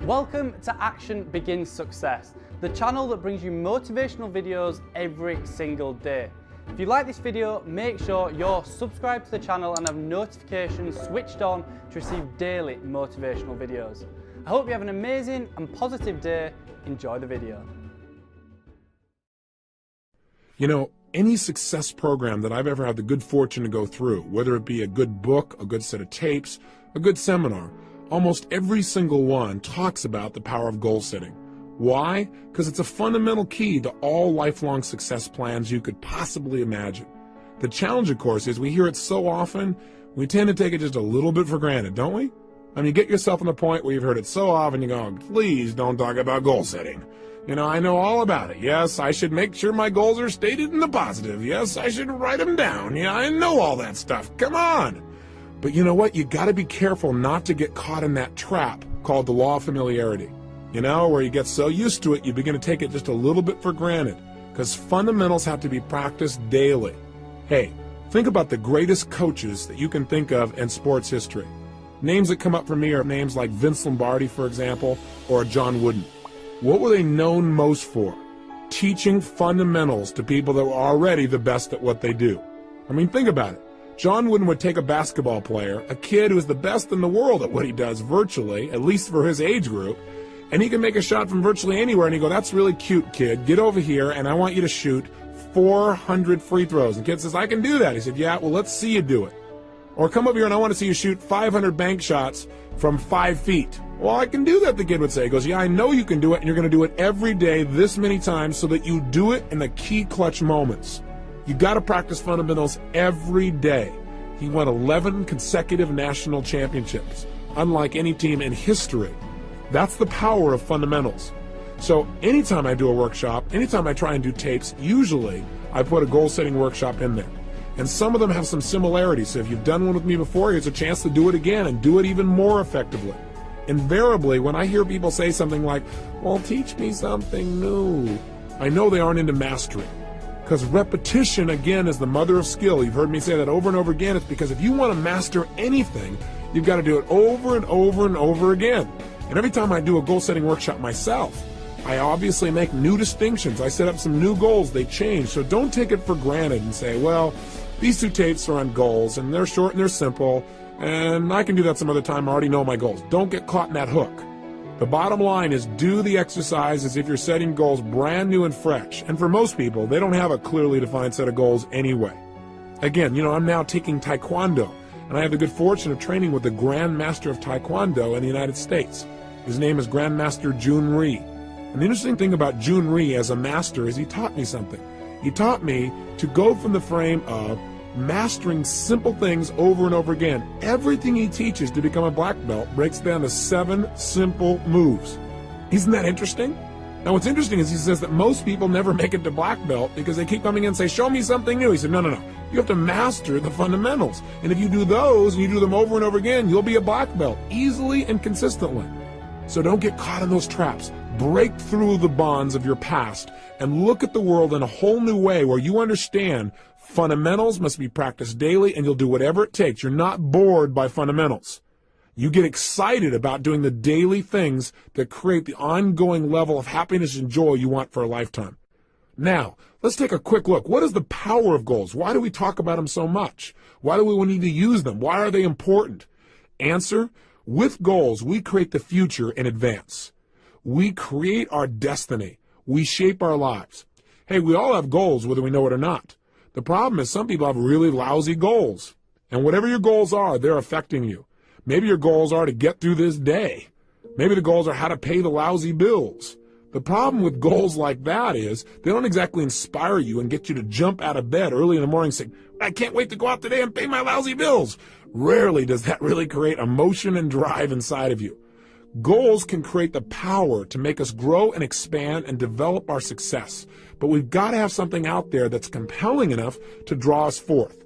Welcome to Action Begins Success, the channel that brings you motivational videos every single day. If you like this video, make sure you're subscribed to the channel and have notifications switched on to receive daily motivational videos. I hope you have an amazing and positive day. Enjoy the video. You know, any success program that I've ever had the good fortune to go through, whether it be a good book, a good set of tapes, a good seminar, almost every single one talks about the power of goal setting. Why? Because it's a fundamental key to all lifelong success plans you could possibly imagine. The challenge, of course, is we hear it so often, we tend to take it just a little bit for granted, don't we? I mean, you get yourself on the point where you've heard it so often, you go, please don't talk about goal setting. You know, I know all about it. Yes, I should make sure my goals are stated in the positive. Yes, I should write them down. Yeah, I know all that stuff. Come on. But you know what? You got to be careful not to get caught in that trap called the law of familiarity. You know, where you get so used to it, you begin to take it just a little bit for granted, because fundamentals have to be practiced daily. Hey, think about the greatest coaches that you can think of in sports history. Names that come up for me are names like Vince Lombardi, for example, or John Wooden. What were they known most for? Teaching fundamentals to people that were already the best at what they do. I mean, think about it. John Wooden would take a basketball player, a kid who's the best in the world at what he does virtually, at least for his age group, and he can make a shot from virtually anywhere, and he'd go, that's really cute, kid. Get over here, and I want you to shoot 400 free throws. And the kid says, I can do that. He said, yeah, well, let's see you do it. Or come over here, and I want to see you shoot 500 bank shots from 5 feet. Well, I can do that, the kid would say. He goes, yeah, I know you can do it, and you're going to do it every day this many times so that you do it in the key clutch moments. You got to practice fundamentals every day. He won 11 consecutive national championships, unlike any team in history. That's the power of fundamentals. So anytime I do a workshop, anytime I try and do tapes, usually I put a goal-setting workshop in there. And some of them have some similarities. So if you've done one with me before, here's a chance to do it again and do it even more effectively. Invariably, when I hear people say something like, well, teach me something new, I know they aren't into mastery. Because repetition, again, is the mother of skill. You've heard me say that over and over again. It's because if you want to master anything, you've got to do it over and over and over again. And every time I do a goal-setting workshop myself, I obviously make new distinctions. I set up some new goals. They change. So don't take it for granted and say, well, these two tapes are on goals, and they're short and they're simple, and I can do that some other time. I already know my goals. Don't get caught in that hook. The bottom line is do the exercise as if you're setting goals brand new and fresh. And for most people, they don't have a clearly defined set of goals anyway. Again, you know, I'm now taking Taekwondo, and I have the good fortune of training with the Grand Master of Taekwondo in the United States. His name is Grandmaster Jun Rhee. And the interesting thing about Jun Rhee as a master is he taught me something. He taught me to go from the frame of mastering simple things over and over again. Everything he teaches to become a black belt breaks down to 7 simple moves. Isn't that interesting? Now what's interesting is he says that most people never make it to black belt because they keep coming in and say, show me something new. He said, no. You have to master the fundamentals. And if you do those and you do them over and over again, you'll be a black belt easily and consistently. So don't get caught in those traps. Break through the bonds of your past and look at the world in a whole new way where you understand fundamentals must be practiced daily, and you'll do whatever it takes. You're not bored by fundamentals. You get excited about doing the daily things that create the ongoing level of happiness and joy you want for a lifetime. Now, let's take a quick look. What is the power of goals? Why do we talk about them so much? Why do we need to use them? Why are they important? Answer, with goals, we create the future in advance. We create our destiny. We shape our lives. Hey, we all have goals, whether we know it or not. The problem is some people have really lousy goals. And whatever your goals are, they're affecting you. Maybe your goals are to get through this day. Maybe the goals are how to pay the lousy bills. The problem with goals like that is they don't exactly inspire you and get you to jump out of bed early in the morning saying, I can't wait to go out today and pay my lousy bills. Rarely does that really create emotion and drive inside of you. Goals can create the power to make us grow and expand and develop our success. But we've got to have something out there that's compelling enough to draw us forth.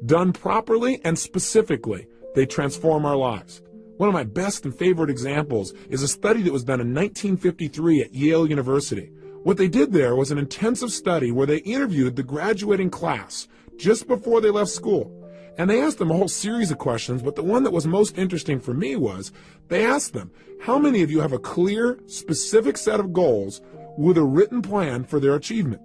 Done properly and specifically, they transform our lives. One of my best and favorite examples is a study that was done in 1953 at Yale University. What they did there was an intensive study where they interviewed the graduating class just before they left school. And they asked them a whole series of questions, but the one that was most interesting for me was they asked them, how many of you have a clear, specific set of goals with a written plan for their achievement?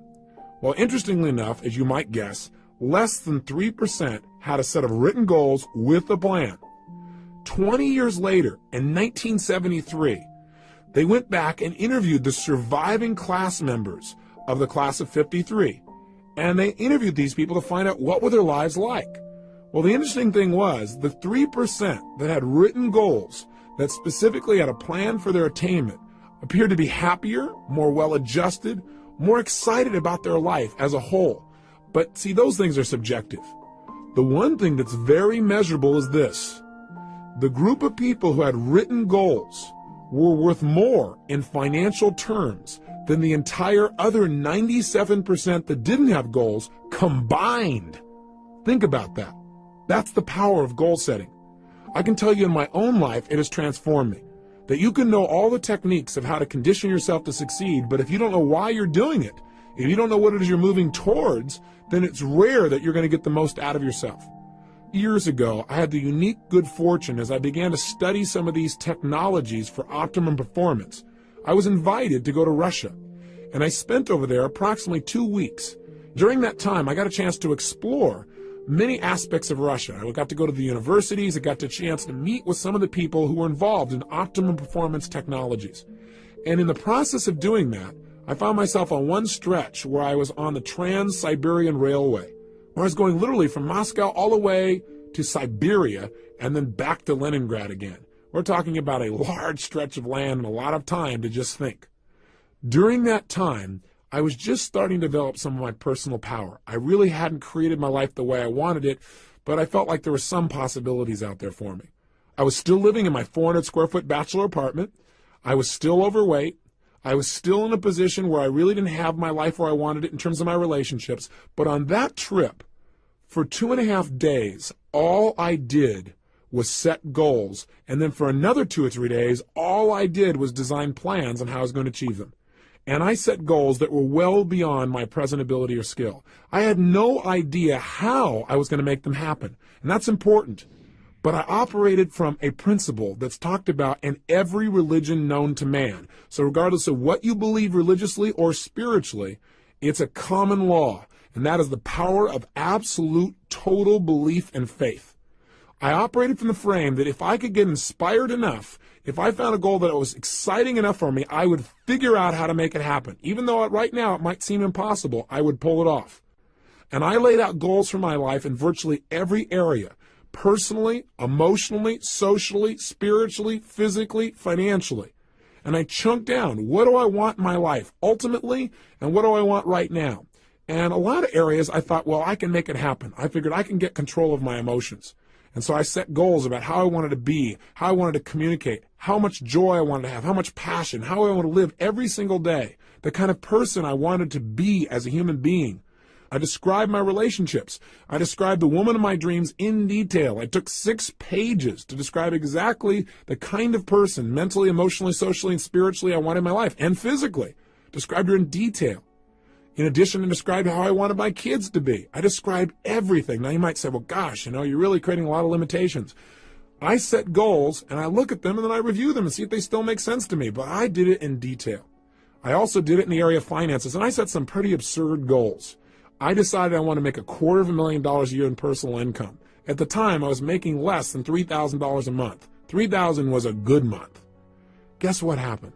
Well, interestingly enough, as you might guess, less than 3% had a set of written goals with a plan. 20 years later, in 1973, they went back and interviewed the surviving class members of the class of 53. And they interviewed these people to find out what were their lives like. Well, the interesting thing was the 3% that had written goals that specifically had a plan for their attainment appeared to be happier, more well-adjusted, more excited about their life as a whole. But see, those things are subjective. The one thing that's very measurable is this. The group of people who had written goals were worth more in financial terms than the entire other 97% that didn't have goals combined. Think about that. That's the power of goal setting. I can tell you in my own life, it has transformed me. That you can know all the techniques of how to condition yourself to succeed, but if you don't know why you're doing it, if you don't know what it is you're moving towards, then it's rare that you're going to get the most out of yourself. Years ago, I had the unique good fortune as I began to study some of these technologies for optimum performance. I was invited to go to Russia, and I spent over there approximately 2 weeks. During that time, I got a chance to explore many aspects of Russia. I got to go to the universities. I got the chance to meet with some of the people who were involved in optimum performance technologies. And in the process of doing that, I found myself on one stretch where I was on the Trans-Siberian Railway, where I was going literally from Moscow all the way to Siberia and then back to Leningrad again. We're talking about a large stretch of land and a lot of time to just think. During that time, I was just starting to develop some of my personal power. I really hadn't created my life the way I wanted it, but I felt like there were some possibilities out there for me. I was still living in my 400 square foot bachelor apartment. I was still overweight. I was still in a position where I really didn't have my life where I wanted it in terms of my relationships. But on that trip, for 2.5 days, all I did was set goals. And then for another 2 or 3 days, all I did was design plans on how I was going to achieve them. And I set goals that were well beyond my present ability or skill. I had no idea how I was going to make them happen. And that's important. But I operated from a principle that's talked about in every religion known to man. So regardless of what you believe religiously or spiritually, it's a common law. And that is the power of absolute total belief and faith. I operated from the frame that if I could get inspired enough, if I found a goal that was exciting enough for me, I would figure out how to make it happen. Even though right now it might seem impossible, I would pull it off. And I laid out goals for my life in virtually every area, personally, emotionally, socially, spiritually, physically, financially. And I chunked down, what do I want in my life ultimately, and what do I want right now? And a lot of areas I thought, well, I can make it happen. I figured I can get control of my emotions. And so I set goals about how I wanted to be, how I wanted to communicate, how much joy I wanted to have, how much passion, how I want to live every single day, the kind of person I wanted to be as a human being. I described my relationships. I described the woman of my dreams in detail. I took 6 pages to describe exactly the kind of person, mentally, emotionally, socially, and spiritually I wanted in my life, and physically. Described her in detail. In addition, I described how I wanted my kids to be. I described everything. Now you might say, well, gosh, you're really creating a lot of limitations. I set goals, and I look at them, and then I review them and see if they still make sense to me. But I did it in detail. I also did it in the area of finances, and I set some pretty absurd goals. I decided I want to make $250,000 a year in personal income. At the time, I was making less than $3,000 a month. $3,000 was a good month. Guess what happened?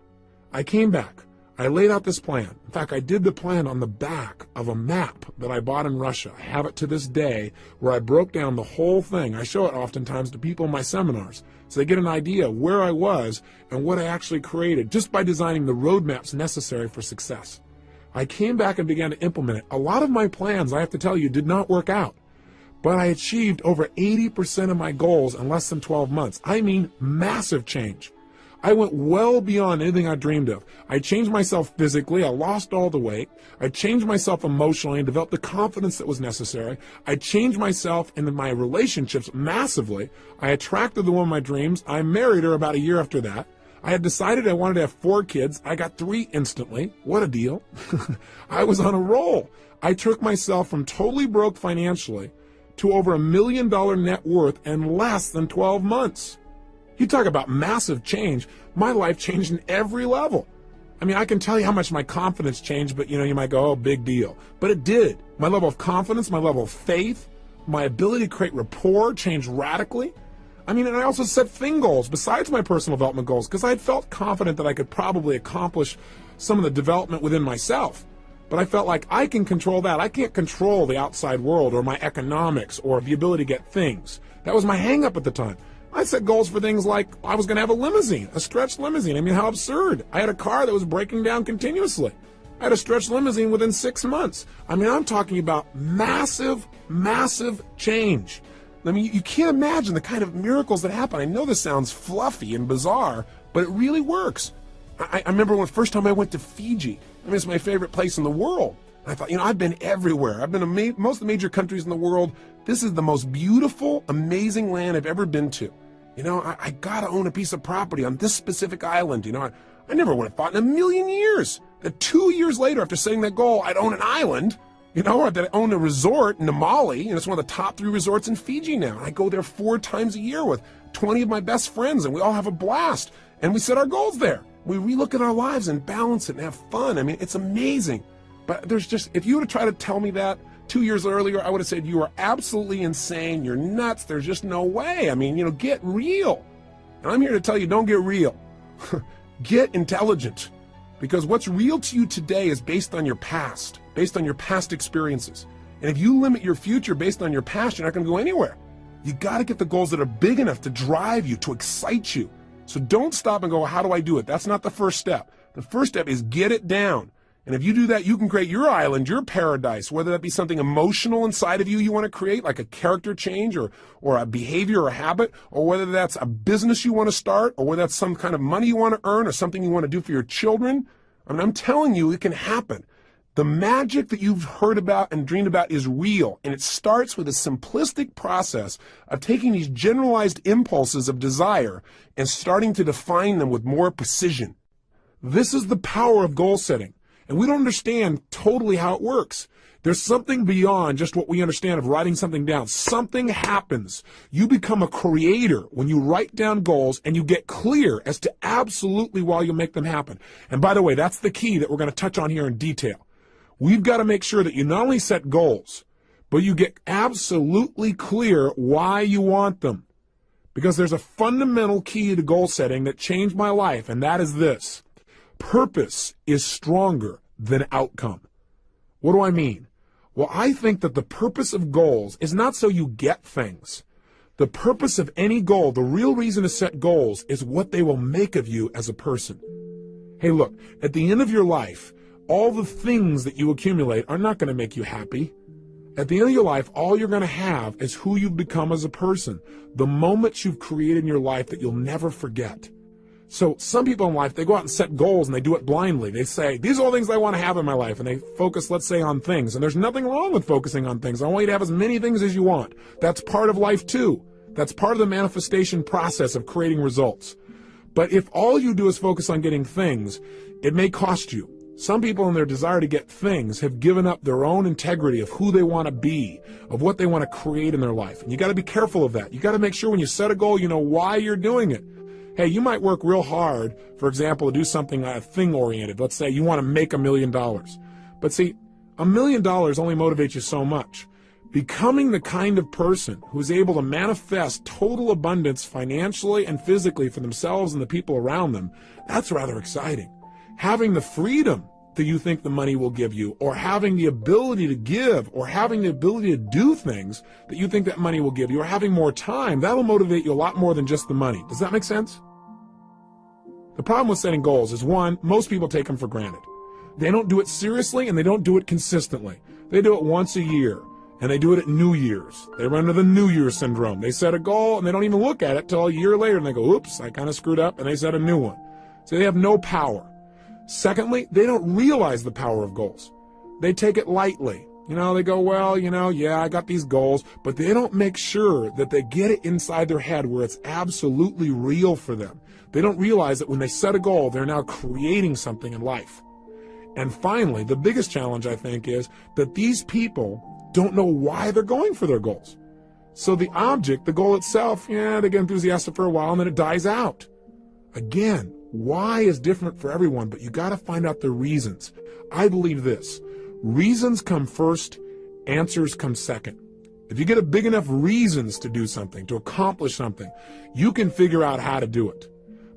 I came back. I laid out this plan. In fact, I did the plan on the back of a map that I bought in Russia. I have it to this day where I broke down the whole thing. I show it oftentimes to people in my seminars so they get an idea of where I was and what I actually created just by designing the roadmaps necessary for success. I came back and began to implement it. A lot of my plans, I have to tell you, did not work out. But I achieved over 80% of my goals in less than 12 months. I mean, massive change. I went well beyond anything I dreamed of. I changed myself physically. I lost all the weight. I changed myself emotionally and developed the confidence that was necessary. I changed myself in my relationships massively. I attracted the woman of my dreams. I married her about a year after that. I had decided I wanted to have 4 kids. I got 3 instantly. What a deal. I was on a roll. I took myself from totally broke financially to over $1 million net worth in less than 12 months. You talk about massive change. My life changed in every level. I mean, I can tell you how much my confidence changed, but you might go, oh, big deal. But it did. My level of confidence, my level of faith, my ability to create rapport changed radically. I mean, and I also set thing goals besides my personal development goals because I had felt confident that I could probably accomplish some of the development within myself. But I felt like I can control that. I can't control the outside world or my economics or the ability to get things. That was my hang-up at the time. I set goals for things like I was going to have a limousine, a stretched limousine. I mean, how absurd. I had a car that was breaking down continuously. I had a stretched limousine within 6 months. I mean, I'm talking about massive, massive change. I mean, you can't imagine the kind of miracles that happen. I know this sounds fluffy and bizarre, but it really works. I remember when the first time I went to Fiji. I mean, it's my favorite place in the world. I thought, I've been everywhere. I've been to most of the major countries in the world. This is the most beautiful, amazing land I've ever been to. I got to own a piece of property on this specific island. I never would have thought in a million years that 2 years later, after setting that goal, I'd own an island, or that I own a resort in Namali, and it's one of the top 3 resorts in Fiji now. And I go there 4 times a year with 20 of my best friends, and we all have a blast. And we set our goals there. We relook at our lives and balance it and have fun. I mean, it's amazing. But if you were to try to tell me that 2 years earlier, I would have said, you are absolutely insane. You're nuts. There's just no way. I mean, get real. And I'm here to tell you, don't get real. Get intelligent. Because what's real to you today is based on your past experiences. And if you limit your future based on your past, you're not going to go anywhere. You got to get the goals that are big enough to drive you, to excite you. So don't stop and go, how do I do it? That's not the first step. The first step is get it down. And if you do that, you can create your island, your paradise, whether that be something emotional inside of you want to create, like a character change or a behavior or a habit, or whether that's a business you want to start, or whether that's some kind of money you want to earn or something you want to do for your children. I mean, I'm telling you, it can happen. The magic that you've heard about and dreamed about is real, and it starts with a simplistic process of taking these generalized impulses of desire and starting to define them with more precision. This is the power of goal setting. And we don't understand totally how it works. There's something beyond just what we understand of writing something down. Something happens. You become a creator when you write down goals and you get clear as to absolutely why you make them happen. And by the way, that's the key that we're going to touch on here in detail. We've got to make sure that you not only set goals, but you get absolutely clear why you want them. Because there's a fundamental key to goal setting that changed my life, and that is this. Purpose is stronger than outcome. What do I mean? Well, I think that the purpose of goals is not so you get things. The purpose of any goal, the real reason to set goals, is what they will make of you as a person. Hey, look, at the end of your life, all the things that you accumulate are not going to make you happy. At the end of your life, all you're going to have is who you've become as a person, the moments you've created in your life that you'll never forget. So some people in life, they go out and set goals and they do it blindly. They say, these are all things I want to have in my life. And they focus, let's say, on things. And there's nothing wrong with focusing on things. I want you to have as many things as you want. That's part of life too. That's part of the manifestation process of creating results. But if all you do is focus on getting things, it may cost you. Some people in their desire to get things have given up their own integrity of who they want to be, of what they want to create in their life. And you got to be careful of that. You got to make sure when you set a goal, you know why you're doing it. Hey, you might work real hard, for example, to do something thing-oriented. Let's say you want to make $1 million. But see, $1 million only motivates you so much. Becoming the kind of person who's able to manifest total abundance financially and physically for themselves and the people around them, that's rather exciting. Having the freedom that you think the money will give you, or having the ability to give, or having the ability to do things that you think that money will give you, or having more time, that'll motivate you a lot more than just the money. Does that make sense? The problem with setting goals is, one, most people take them for granted. They don't do it seriously and they don't do it consistently. They do it once a year, and they do it at New Year's. They run into the New Year syndrome. They set a goal and they don't even look at it till a year later and they go, oops, I kind of screwed up, and they set a new one. So they have no power. Secondly, they don't realize the power of goals. They take it lightly. They go, well, yeah, I got these goals, but they don't make sure that they get it inside their head where it's absolutely real for them. They don't realize that when they set a goal, they're now creating something in life. And finally, the biggest challenge, I think, is that these people don't know why they're going for their goals. So the object, the goal itself, yeah, they get enthusiastic for a while and then it dies out. Again, why is different for everyone, but you got to find out the reasons. I believe this. Reasons come first, answers come second. If you get a big enough reasons to do something, to accomplish something, you can figure out how to do it.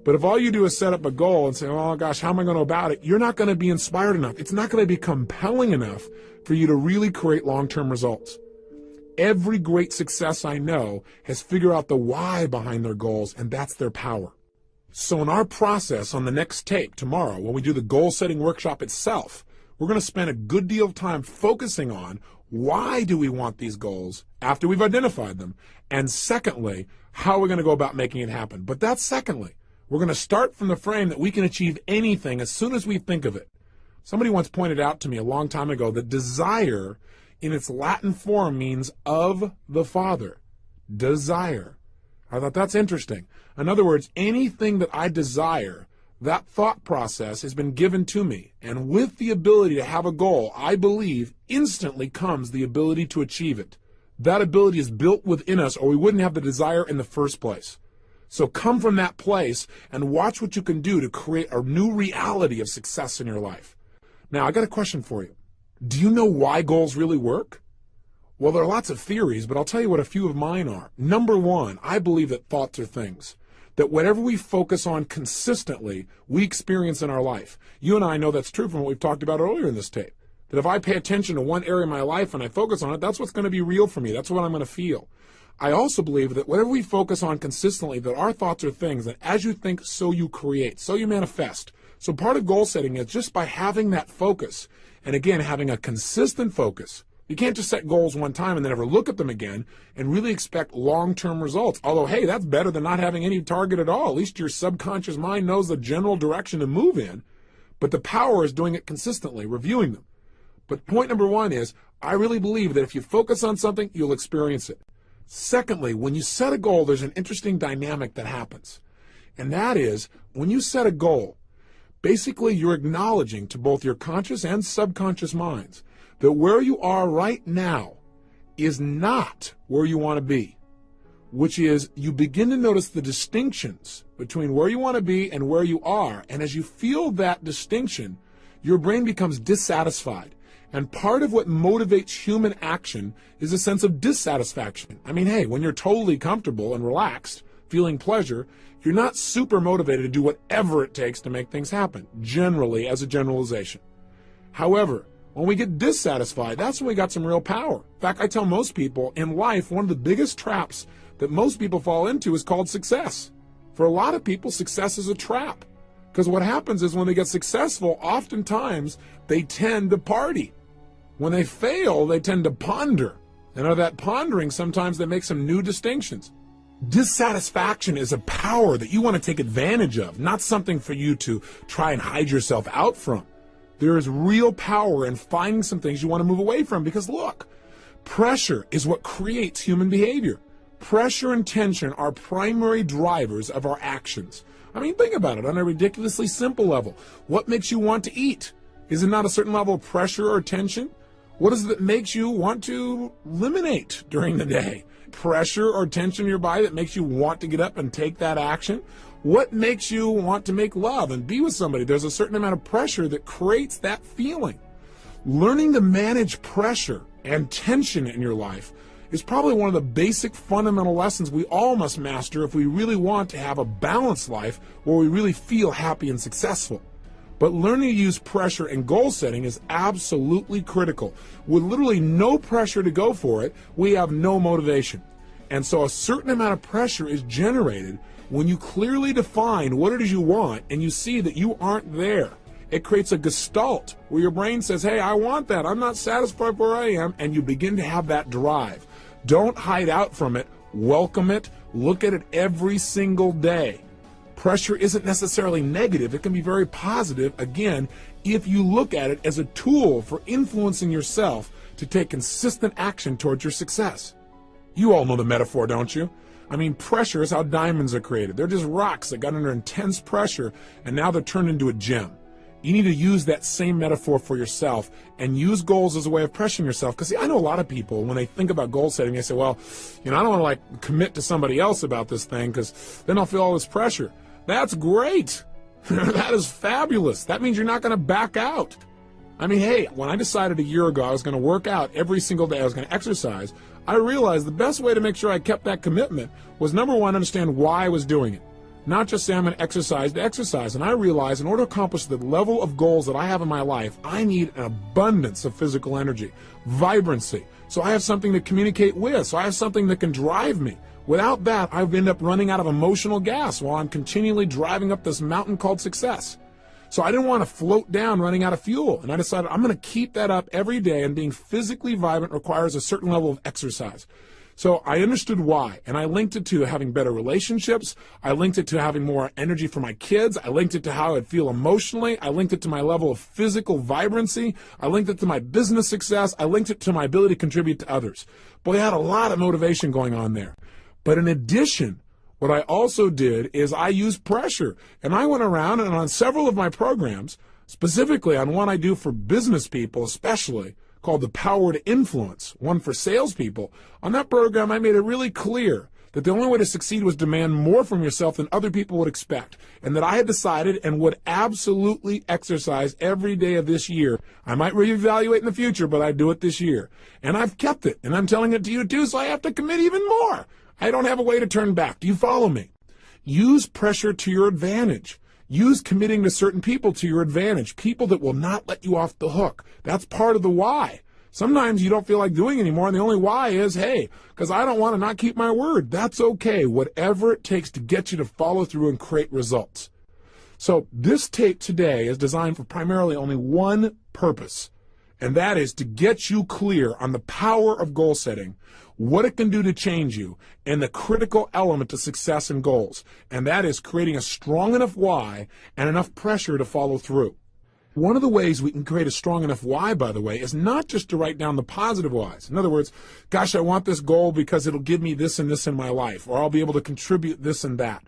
But if all you do is set up a goal and say, oh gosh, how am I going to about it? You're not going to be inspired enough. It's not going to be compelling enough for you to really create long-term results. Every great success I know has figured out the why behind their goals, and that's their power. So in our process on the next tape tomorrow, when we do the goal-setting workshop itself, we're going to spend a good deal of time focusing on why do we want these goals after we've identified them, and secondly, how we're going to go about making it happen. But that's secondly. We're going to start from the frame that we can achieve anything as soon as we think of it. Somebody once pointed out to me a long time ago that desire in its Latin form means of the Father. Desire. I thought that's interesting. In other words, anything that I desire, that thought process has been given to me. And with the ability to have a goal, I believe instantly comes the ability to achieve it. That ability is built within us, or we wouldn't have the desire in the first place. So come from that place and watch what you can do to create a new reality of success in your life. Now, I got a question for you. Do you know why goals really work? Well, there are lots of theories, but I'll tell you what a few of mine are. Number one, I believe that thoughts are things. That whatever we focus on consistently, we experience in our life. You and I know that's true from what we've talked about earlier in this tape. That if I pay attention to one area of my life and I focus on it, that's what's going to be real for me. That's what I'm going to feel. I also believe that whatever we focus on consistently, that our thoughts are things that as you think, so you create, so you manifest. So part of goal setting is just by having that focus, and again, having a consistent focus. You can't just set goals one time and then never look at them again and really expect long-term results. Although, hey, that's better than not having any target at all. At least your subconscious mind knows the general direction to move in. But the power is doing it consistently, reviewing them. But point number one is, I really believe that if you focus on something, you'll experience it. Secondly, when you set a goal, there's an interesting dynamic that happens. And that is, when you set a goal, basically you're acknowledging to both your conscious and subconscious minds that where you are right now is not where you want to be, which is you begin to notice the distinctions between where you want to be and where you are. And as you feel that distinction, your brain becomes dissatisfied. And part of what motivates human action is a sense of dissatisfaction. I mean, hey, when you're totally comfortable and relaxed, feeling pleasure, you're not super motivated to do whatever it takes to make things happen, generally as a generalization. However, when we get dissatisfied, that's when we got some real power. In fact, I tell most people in life, one of the biggest traps that most people fall into is called success. For a lot of people, success is a trap. Because what happens is when they get successful, oftentimes they tend to party. When they fail, they tend to ponder. And out of that pondering, sometimes they make some new distinctions. Dissatisfaction is a power that you want to take advantage of, not something for you to try and hide yourself out from. There is real power in finding some things you want to move away from because look, pressure is what creates human behavior. Pressure and tension are primary drivers of our actions. I mean, think about it on a ridiculously simple level. What makes you want to eat? Is it not a certain level of pressure or tension? What is it that makes you want to eliminate during the day? Pressure or tension in your body that makes you want to get up and take that action? What makes you want to make love and be with somebody? There's a certain amount of pressure that creates that feeling. Learning to manage pressure and tension in your life is probably one of the basic fundamental lessons we all must master if we really want to have a balanced life where we really feel happy and successful. But learning to use pressure and goal setting is absolutely critical. With literally no pressure to go for it, we have no motivation. And so a certain amount of pressure is generated when you clearly define what it is you want and you see that you aren't there. It creates a gestalt where your brain says, hey, I want that. I'm not satisfied where I am. And you begin to have that drive. Don't hide out from it. Welcome it. Look at it every single day. Pressure isn't necessarily negative. It can be very positive, again, if you look at it as a tool for influencing yourself to take consistent action towards your success. You all know the metaphor, don't you? I mean, pressure is how diamonds are created. They're just rocks that got under intense pressure, and now they're turned into a gem. You need to use that same metaphor for yourself and use goals as a way of pressuring yourself. Because, see, I know a lot of people, when they think about goal setting, they say, well, I don't want to, commit to somebody else about this thing because then I'll feel all this pressure. That's great. That is fabulous. That means you're not going to back out. Hey, when I decided a year ago I was going to work out every single day, I was going to exercise, I realized the best way to make sure I kept that commitment was, number one, understand why I was doing it. Not just say I'm going to exercise. And I realized in order to accomplish the level of goals that I have in my life, I need an abundance of physical energy, vibrancy. So I have something to communicate with. So I have something that can drive me. Without that, I would end up running out of emotional gas while I'm continually driving up this mountain called success. So I didn't want to float down running out of fuel. And I decided I'm going to keep that up every day, and being physically vibrant requires a certain level of exercise. So I understood why, and I linked it to having better relationships. I linked it to having more energy for my kids. I linked it to how I'd feel emotionally. I linked it to my level of physical vibrancy. I linked it to my business success. I linked it to my ability to contribute to others. Boy, I had a lot of motivation going on there. But in addition, what I also did is I used pressure, and I went around and on several of my programs, specifically on one I do for business people especially, called The Power to Influence, one for salespeople. On that program, I made it really clear that the only way to succeed was demand more from yourself than other people would expect, and that I had decided and would absolutely exercise every day of this year. I might reevaluate in the future, but I'd do it this year. And I've kept it, and I'm telling it to you too, so I have to commit even more. I don't have a way to turn back. Do you follow me? Use pressure to your advantage. Use committing to certain people to your advantage, people that will not let you off the hook. That's part of the why. Sometimes you don't feel like doing anymore, and the only why is, hey, because I don't want to not keep my word. That's okay, whatever it takes to get you to follow through and create results. So this tape today is designed for primarily only one purpose, and that is to get you clear on the power of goal setting, what it can do to change you, and the critical element to success and goals, and that is creating a strong enough why and enough pressure to follow through. One of the ways we can create a strong enough why, by the way, is not just to write down the positive whys. In other words, gosh, I want this goal because it'll give me this and this in my life, or I'll be able to contribute this and that.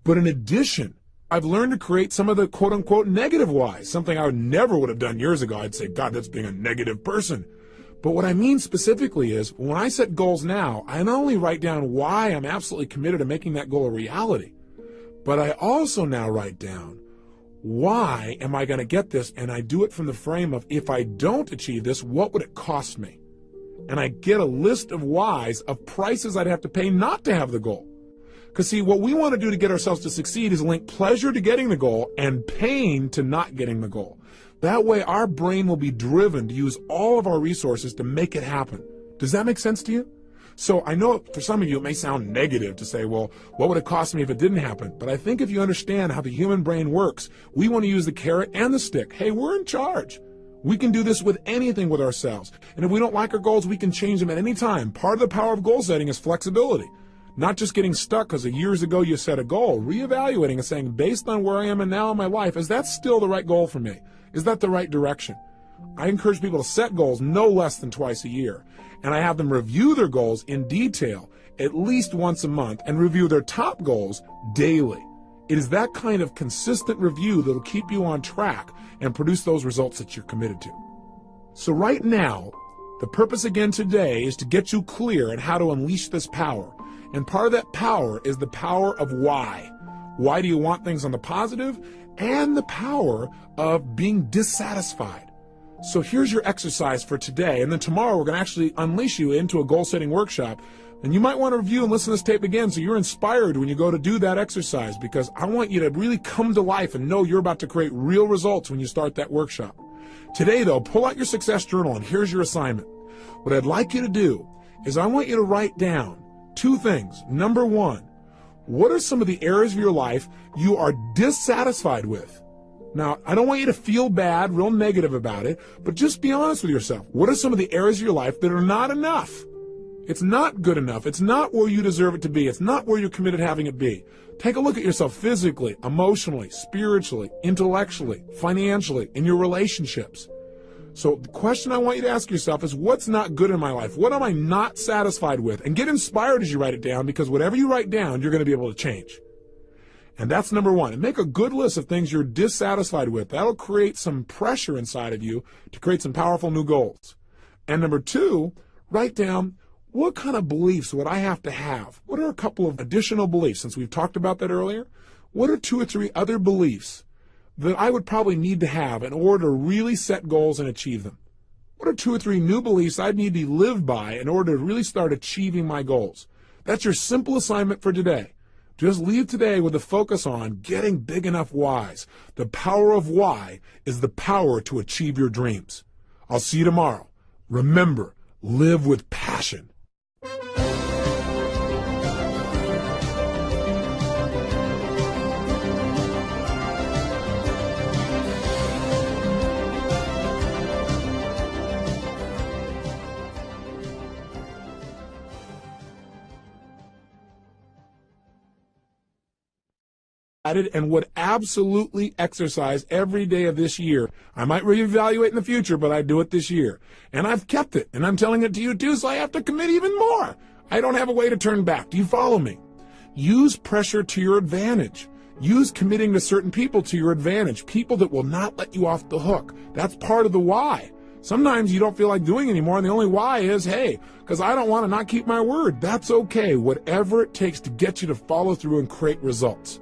But in addition, I've learned to create some of the quote-unquote negative whys, something I never would have done years ago. I'd say, God, that's being a negative person. But what I mean specifically is, when I set goals now, I not only write down why I'm absolutely committed to making that goal a reality, but I also now write down, why am I going to get this? And I do it from the frame of, if I don't achieve this, what would it cost me? And I get a list of whys, of prices I'd have to pay not to have the goal. Because see, what we want to do to get ourselves to succeed is link pleasure to getting the goal and pain to not getting the goal. That way our brain will be driven to use all of our resources to make it happen. Does that make sense to you? So I know for some of you it may sound negative to say, well, what would it cost me if it didn't happen? But I think if you understand how the human brain works, we want to use the carrot and the stick. Hey, we're in charge. We can do this with anything with ourselves. And if we don't like our goals, we can change them at any time. Part of the power of goal setting is flexibility. Not just getting stuck because years ago you set a goal, reevaluating and saying, based on where I am and now in my life, is that still the right goal for me? Is that the right direction? I encourage people to set goals no less than twice a year. And I have them review their goals in detail at least once a month and review their top goals daily. It is that kind of consistent review that will keep you on track and produce those results that you're committed to. So right now, the purpose again today is to get you clear on how to unleash this power. And part of that power is the power of why. Why do you want things on the positive? And the power of being dissatisfied. So here's your exercise for today, and then tomorrow we're going to actually unleash you into a goal-setting workshop. And you might want to review and listen to this tape again so you're inspired when you go to do that exercise, because I want you to really come to life and know you're about to create real results when you start that workshop. Today, though, pull out your success journal, and here's your assignment. What I'd like you to do is I want you to write down two things. Number one, what are some of the areas of your life you are dissatisfied with? Now, I don't want you to feel bad, real negative about it, but just be honest with yourself. What are some of the areas of your life that are not enough? It's not good enough. It's not where you deserve it to be. It's not where you're committed to having it be. Take a look at yourself physically, emotionally, spiritually, intellectually, financially, in your relationships. So the question I want you to ask yourself is, what's not good in my life? What am I not satisfied with? And get inspired as you write it down, because whatever you write down, you're going to be able to change. And that's number one. And make a good list of things you're dissatisfied with. That'll create some pressure inside of you to create some powerful new goals. And number two, write down, what kind of beliefs would I have to have? What are a couple of additional beliefs, since we've talked about that earlier? What are 2 or 3 other beliefs that I would probably need to have in order to really set goals and achieve them? What are 2 or 3 new beliefs I'd need to live by in order to really start achieving my goals? That's your simple assignment for today. Just leave today with a focus on getting big enough whys. The power of why is the power to achieve your dreams. I'll see you tomorrow. Remember, live with passion. And would absolutely exercise every day of this year. I might reevaluate in the future, but I do it this year. And I've kept it, and I'm telling it to you too, so I have to commit even more. I don't have a way to turn back. Do you follow me? Use pressure to your advantage. Use committing to certain people to your advantage, people that will not let you off the hook. That's part of the why. Sometimes you don't feel like doing anymore, and the only why is, hey, because I don't want to not keep my word. That's okay, whatever it takes to get you to follow through and create results.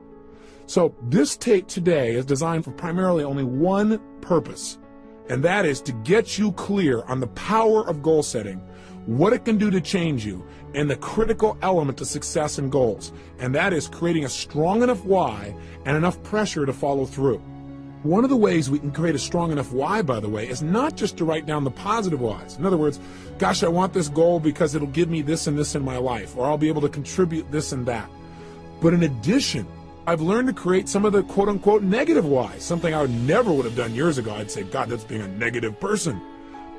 So this tape today is designed for primarily only one purpose, and that is to get you clear on the power of goal setting, what it can do to change you, and the critical element to success and goals, and that is creating a strong enough why and enough pressure to follow through. One of the ways we can create a strong enough why, by the way, is not just to write down the positive whys. In other words, gosh, I want this goal because it'll give me this and this in my life, or I'll be able to contribute this and that. But in addition, I've learned to create some of the quote-unquote negative whys, something I never would have done years ago. I'd say, God, that's being a negative person.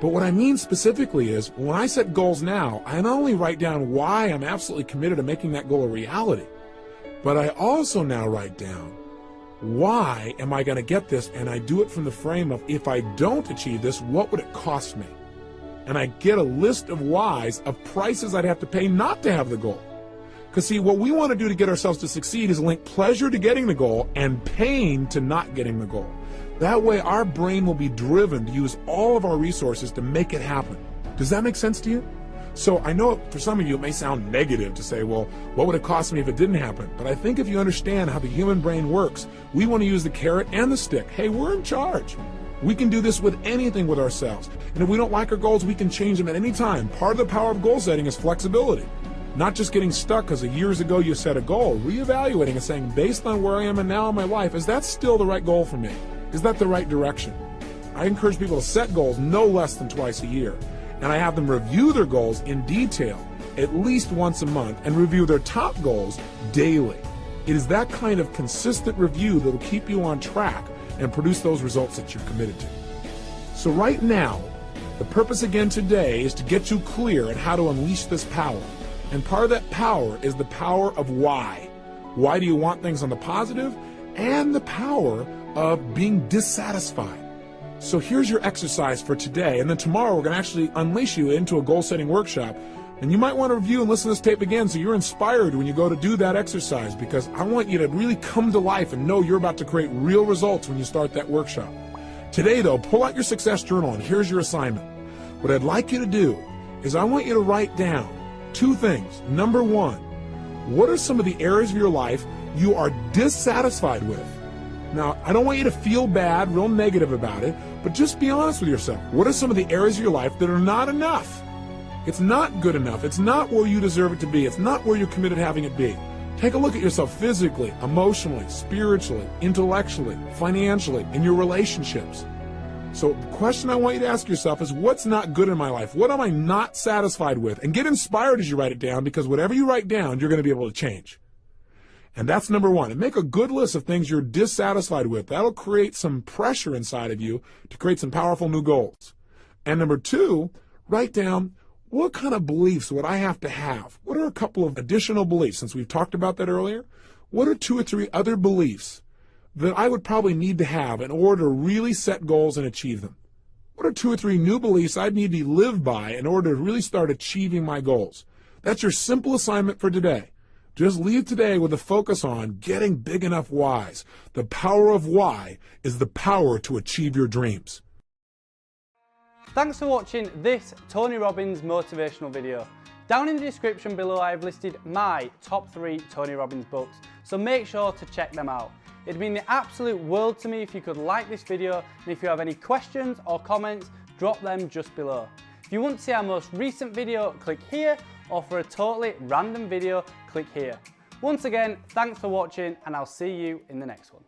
But what I mean specifically is, when I set goals now, I not only write down why I'm absolutely committed to making that goal a reality, but I also now write down, why am I going to get this? And I do it from the frame of, if I don't achieve this, what would it cost me? And I get a list of whys, of prices I'd have to pay not to have the goal. Because see, what we want to do to get ourselves to succeed is link pleasure to getting the goal and pain to not getting the goal. That way our brain will be driven to use all of our resources to make it happen. Does that make sense to you? So I know for some of you it may sound negative to say, well, what would it cost me if it didn't happen? But I think if you understand how the human brain works, we want to use the carrot and the stick. Hey, we're in charge. We can do this with anything with ourselves. And if we don't like our goals, we can change them at any time. Part of the power of goal setting is flexibility. Not just getting stuck because years ago you set a goal, reevaluating and saying, based on where I am and now in my life, is that still the right goal for me? Is that the right direction? I encourage people to set goals no less than twice a year. And I have them review their goals in detail at least once a month and review their top goals daily. It is that kind of consistent review that will keep you on track and produce those results that you're committed to. So right now, the purpose again today is to get you clear on how to unleash this power. And part of that power is the power of why. Why do you want things on the positive? And the power of being dissatisfied. So here's your exercise for today. And then tomorrow we're going to actually unleash you into a goal-setting workshop. And you might want to review and listen to this tape again so you're inspired when you go to do that exercise, because I want you to really come to life and know you're about to create real results when you start that workshop. Today, though, pull out your success journal and here's your assignment. What I'd like you to do is I want you to write down 2 things. Number 1, what are some of the areas of your life you are dissatisfied with? Now, I don't want you to feel bad, real negative about it, but just be honest with yourself. What are some of the areas of your life that are not enough? It's not good enough. It's not where you deserve it to be. It's not where you're committed to having it be. Take a look at yourself physically, emotionally, spiritually, intellectually, financially, in your relationships. So the question I want you to ask yourself is, what's not good in my life? What am I not satisfied with? And get inspired as you write it down, because whatever you write down, you're going to be able to change. And that's number 1. And make a good list of things you're dissatisfied with. That'll create some pressure inside of you to create some powerful new goals. And number 2, write down, what kind of beliefs would I have to have? What are a couple of additional beliefs, since we've talked about that earlier? What are 2 or 3 other beliefs that I would probably need to have in order to really set goals and achieve them? What are 2 or 3 new beliefs I'd need to live by in order to really start achieving my goals? That's your simple assignment for today. Just leave today with a focus on getting big enough whys. The power of why is the power to achieve your dreams. Thanks for watching this Tony Robbins motivational video. Down in the description below I have listed my top 3 Tony Robbins books, so make sure to check them out. It'd mean the absolute world to me if you could like this video, and if you have any questions or comments, drop them just below. If you want to see our most recent video, click here, or for a totally random video, click here. Once again, thanks for watching, and I'll see you in the next one.